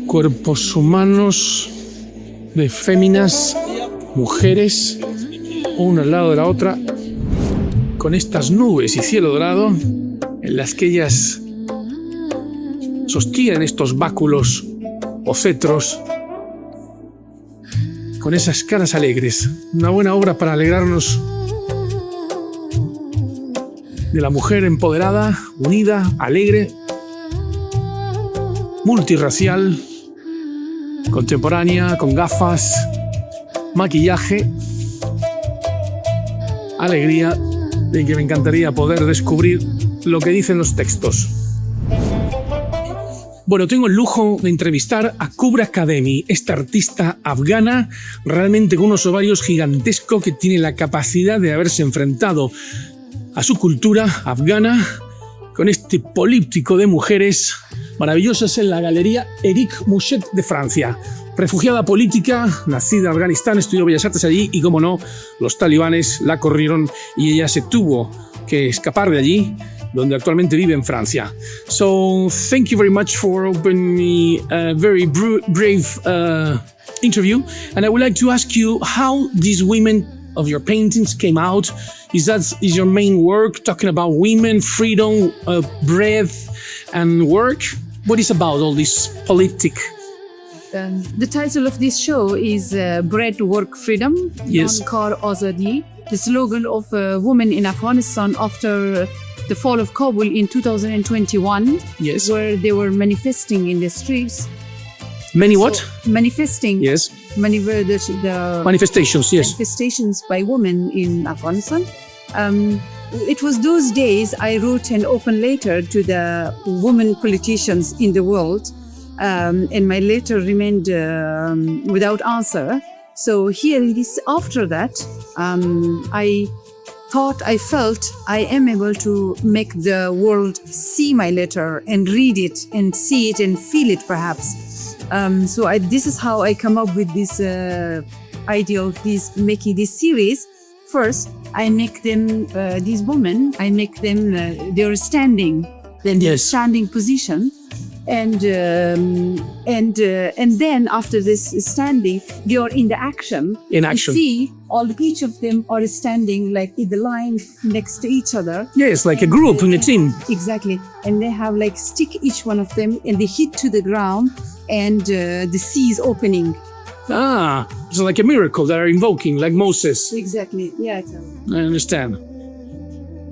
Cuerpos humanos de féminas, mujeres, una al lado de la otra, con estas nubes y cielo dorado en las que ellas sostienen estos báculos o cetros con esas caras alegres. Una buena obra para alegrarnos de la mujer empoderada, unida, alegre, multirracial, contemporánea, con gafas, maquillaje, alegría, de que me encantaría poder descubrir lo que dicen los textos. Bueno, tengo el lujo de entrevistar a Kubra Khademi, esta artista afgana, realmente con unos ovarios gigantescos, que tiene la capacidad de haberse enfrentado a su cultura afgana con este políptico de mujeres maravillosas en la Galería MOUCHET de Francia. Refugiada política, nacida en Afganistán, estudió Bellas Artes allí y, como no, los talibanes la corrieron y ella se tuvo que escapar de allí, donde actualmente vive en Francia. So, thank you very much for opening me a very brave interview. And I would like to ask you how these women of your paintings came out. Is your main work talking about women, freedom, breath, and work? What is about all this politic? The title of this show is Bread, Work, Freedom, Yes. Kar Azadi, the slogan of women in Afghanistan after the fall of Kabul in 2021, Yes. where they were manifesting in the streets. Many what? Manifesting. Yes. The Manifestations, yes. manifestations by women in Afghanistan. It was those days I wrote an open letter to the women politicians in the world, and my letter remained without answer. So here it is. After that, I felt I am able to make the world see my letter and read it and see it and feel it, perhaps. This is how I come up with this idea of making this series. First, I make them, these women, I make them, they're standing, Yes. standing position. And then after this standing, they are in the action. In action. You see, each of them are standing like in the line next to each other. Yes, like a group in a team. Exactly. And they have like stick each one of them and they hit to the ground and the sea is opening. Ah, it's like a miracle they're invoking, like Moses. Exactly. Yeah. I understand.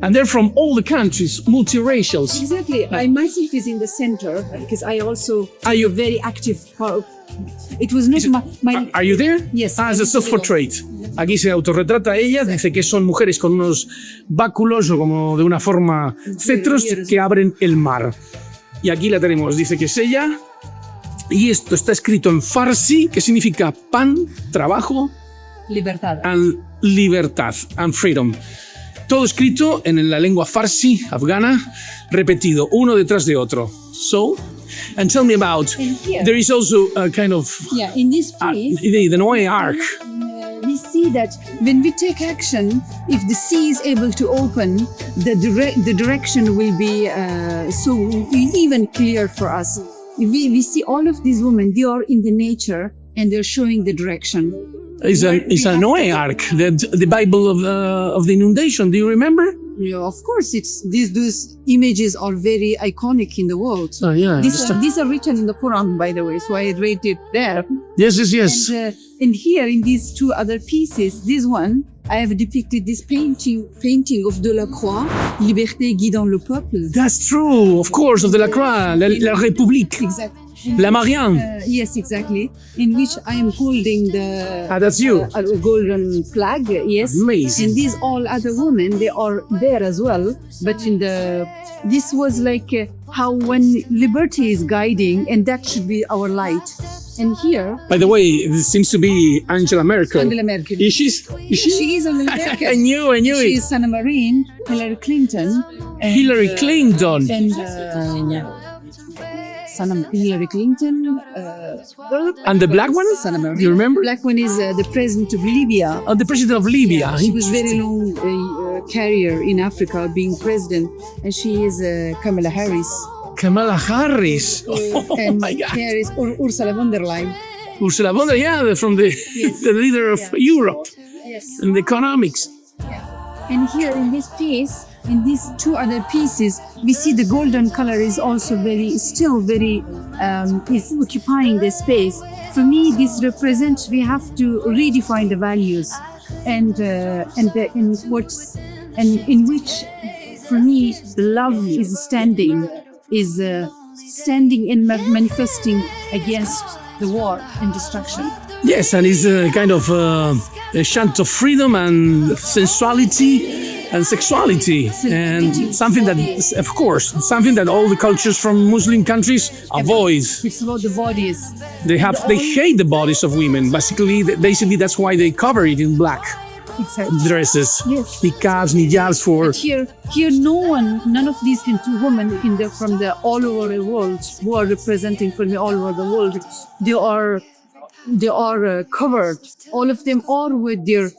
And they're from all the countries, multiracials. Exactly. I myself is in the center because I also Are you- very active. It was not my Are you there? Yes. Ah, it's a self-portrait. Aquí se autorretrata ella, dice que son mujeres con unos báculos o como de una forma cetros que abren el mar. Y aquí la tenemos, dice que es ella. Y esto está escrito en farsi, que significa pan, trabajo, libertad. and libertad, and freedom. Todo escrito en la lengua farsi afgana, repetido, uno detrás de otro. So, and tell me about, And here- there is also a kind of, In this place, the Noé Ark. we see that when we take action, if the sea is able to open, the direction will be so even clear for us. We see all of these women, they are in the nature and they're showing the direction. It's a Noé Ark, the Bible of the inundation. Do you remember? Yeah, of course, these images are very iconic in the world. Oh, yeah. These are written in the Quran, by the way, so I read it there. Yes. And here in these two other pieces, this one, I have depicted this painting of Delacroix, Liberté guidant le peuple. That's true, of course, of Delacroix, la République, Exactly. la Marianne. Yes, exactly. In which I am holding That's you. a golden flag. Yes. Amazing. And these all other women, they are there as well. But this was like how when liberty is guiding, and that should be our light. And here, By the way, this seems to be Angela Merkel. Angela Merkel. Is she? She is Angela Merkel. I knew She it. is Sanna Marin, Hillary Clinton. And, Hillary Clinton. And son of Hillary Clinton. And the black one? Son of You remember? Black one is the president of Libya. The president of Libya. She was very long career in Africa being president, and she is Kamala Harris. Kamala Harris. Oh And my God. here is Ursula von der Leyen. Ursula von der Leyen, from the leader of Europe Yes. in the economics. And here in this piece, in these two other pieces, we see the golden color is also still very, is occupying the space. For me, this represents we have to redefine the values, and in which, for me, the love is standing and manifesting against the war and destruction. Yes, and it's a kind of a chant of freedom and sensuality and sexuality, and something that, of course, something that all the cultures from Muslim countries avoid. It's about the bodies. They hate the bodies of women. Basically, that's why they cover it in black Exactly. dresses. Yes. Niqabs, nijabs for. Here, none of these two women from the all over the world who are representing for me all over the world. They are covered. All of them are with their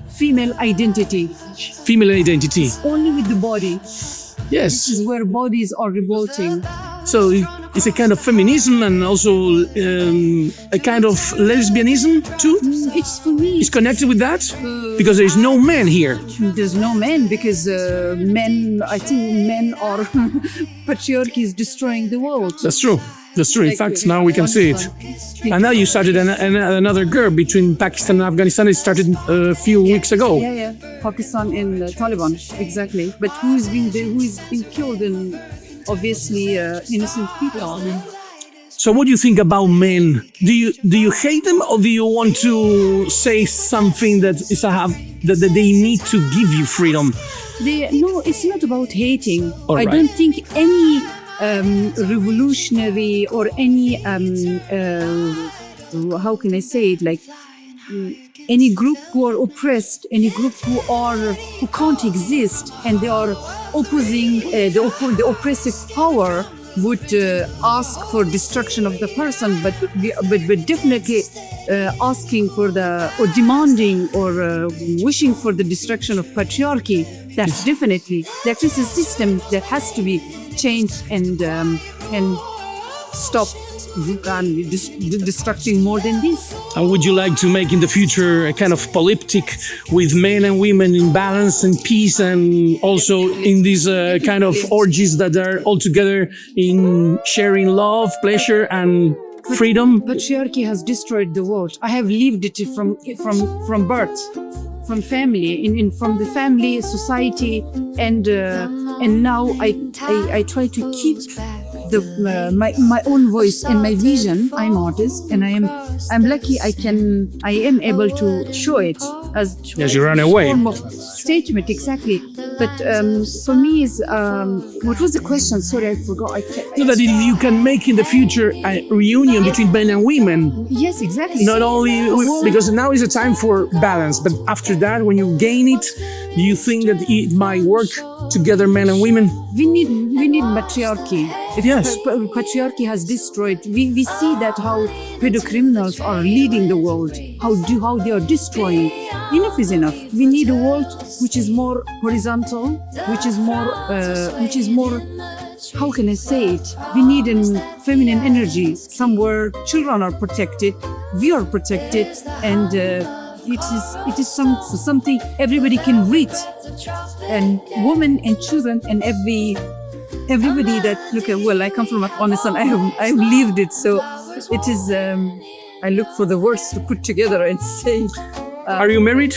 female identity. Female identity. Only with the body. Yes. This is where bodies are revolting. So it's a kind of feminism and also a kind of lesbianism too. It's for me. It's connected with that because there is no man here. There's no men because I think men are patriarchy is destroying the world. That's true. That's true. In fact, now we can see it. And now you started another girl between Pakistan and Afghanistan. It started a few weeks ago. Yeah. Pakistan and Taliban, exactly. But who is being killed and obviously innocent people. So what do you think about men? Do you hate them, or do you want to say something that they need to give you freedom? No, it's not about hating. All right. I don't think any revolutionary or any how can I say it, like any group who are oppressed, any group who can't exist, and they are opposing the oppressive power would ask for destruction of the person, but definitely asking for or demanding or wishing for the destruction of patriarchy. That's definitely that is a system that has to be changed and stop destructing more than this. And would you like to make in the future a kind of polyptic with men and women in balance and peace, and also in these kind of orgies that are all together in sharing love, pleasure and freedom? Patriarchy has destroyed the world. I have lived it from birth, from family, from the family, society, and now I try to keep my own voice and my vision. I'm artist, and I'm lucky I am able to show it as you run away. Form of statement, exactly. But for me is what was the question? Sorry, I forgot. So that if you can make in the future a reunion between men and women. Yes, exactly. Not only because now is a time for balance, but after that, when you gain it, do you think that it might work together, men and women? We need matriarchy. Yes. Patriarchy has destroyed. We see that how pedocriminals are leading the world. How they are destroying. Enough is enough. We need a world which is more horizontal, which is more. How can I say it? We need a feminine energy. Somewhere children are protected, we are protected, and it is something everybody can read, and women and children and everybody that look at. Well, I come from Afghanistan. I've lived it, so it is. I look for the words to put together and say. Are you married?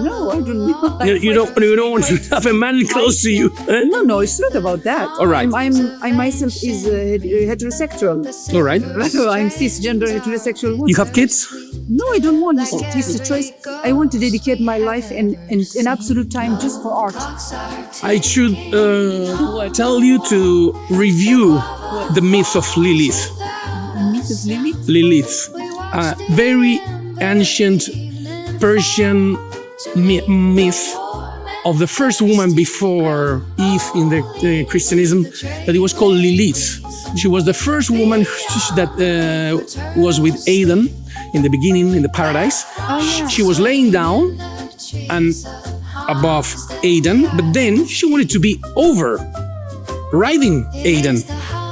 No, I don't know. You don't want to have a man close to you. No, it's not about that. All right. I myself is heterosexual. All right. I'm cisgender heterosexual woman. You have kids? No, I don't want. It's a choice. I want to dedicate my life and absolute time just for art. I should tell you to review the myth of Lilith. Myth of Lilith? Lilith, a very ancient Persian myth of the first woman before Eve in the Christianism, that it was called Lilith. She was the first woman that was with Adam in the beginning in the paradise. She was laying down and above Adam, but then she wanted to be over, riding Adam.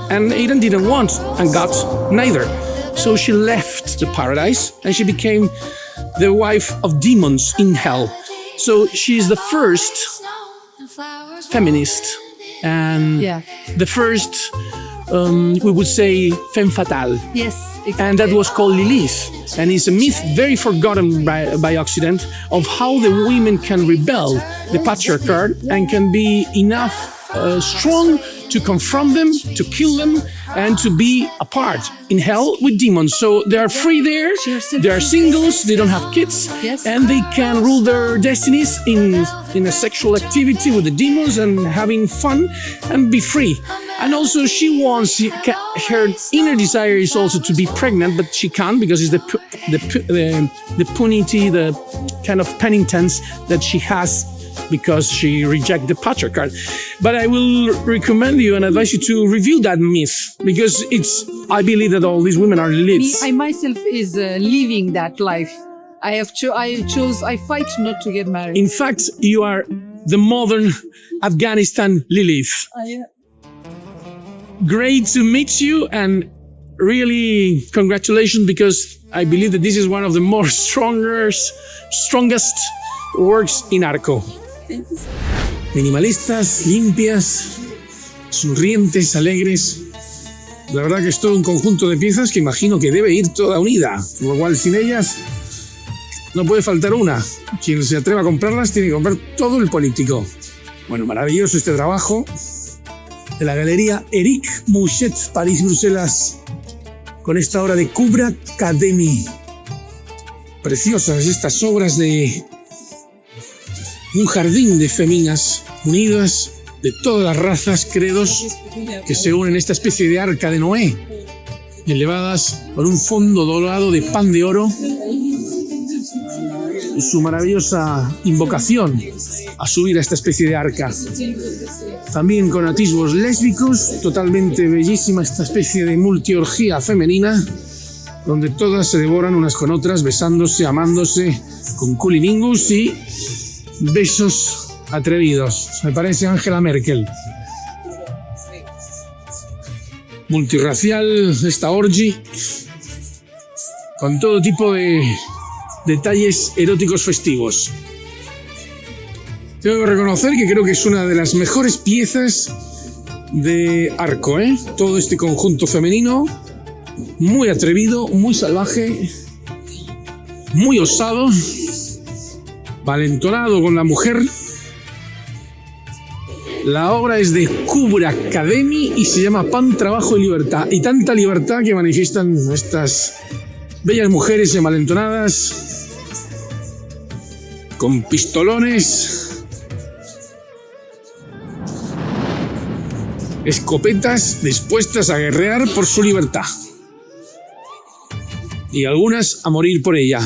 And Adam didn't want, and God neither. So she left the paradise and she became the wife of demons in hell. So she is the first feminist and the first, we would say, femme fatale. Yes, exactly. And that was called Lilith. And it's a myth very forgotten by Occident of how the women can rebel the patriarchy and can be enough strong to confront them, to kill them, and to be apart in hell with demons. So they are free there, they are singles, they don't have kids, and they can rule their destinies in a sexual activity with the demons and having fun and be free. And also she wants, her inner desire is also to be pregnant, but she can't because it's the punity, the kind of penitence that she has because she rejects the patriarchy. But I will recommend you and advise you to review that myth because I believe that all these women are Liliths. I myself is living that life. I fight not to get married. In fact, you are the modern Afghanistan Lilith. Great to meet you and really congratulations because I believe that this is one of the more strongest works in ARCO. Minimalistas, limpias, sonrientes, alegres. La verdad que es todo un conjunto de piezas que imagino que debe ir toda unida. Por lo cual, sin ellas no puede faltar una. Quien se atreva a comprarlas tiene que comprar todo el políptico. Bueno, maravilloso este trabajo de la galería MOUCHET, París, Bruselas, con esta obra de Kubra Khademi. Preciosas estas obras de un jardín de féminas unidas de todas las razas, credos, que se unen en esta especie de arca de Noé, elevadas por un fondo dorado de pan de oro, y su maravillosa invocación a subir a esta especie de arca. También con atisbos lésbicos, totalmente bellísima esta especie de multiorgía femenina, donde todas se devoran unas con otras, besándose, amándose, con cunilingus y besos atrevidos. Me parece Angela Merkel. Multirracial esta orgy, con todo tipo de detalles eróticos festivos. Tengo que reconocer que creo que es una de las mejores piezas de ARCO, Todo este conjunto femenino, muy atrevido, muy salvaje, muy osado, valentonado con la mujer. La obra es de Kubra Khademi y se llama Pan, Trabajo y Libertad. Y tanta libertad que manifiestan estas bellas mujeres envalentonadas, con pistolones, escopetas, dispuestas a guerrear por su libertad. Y algunas a morir por ella.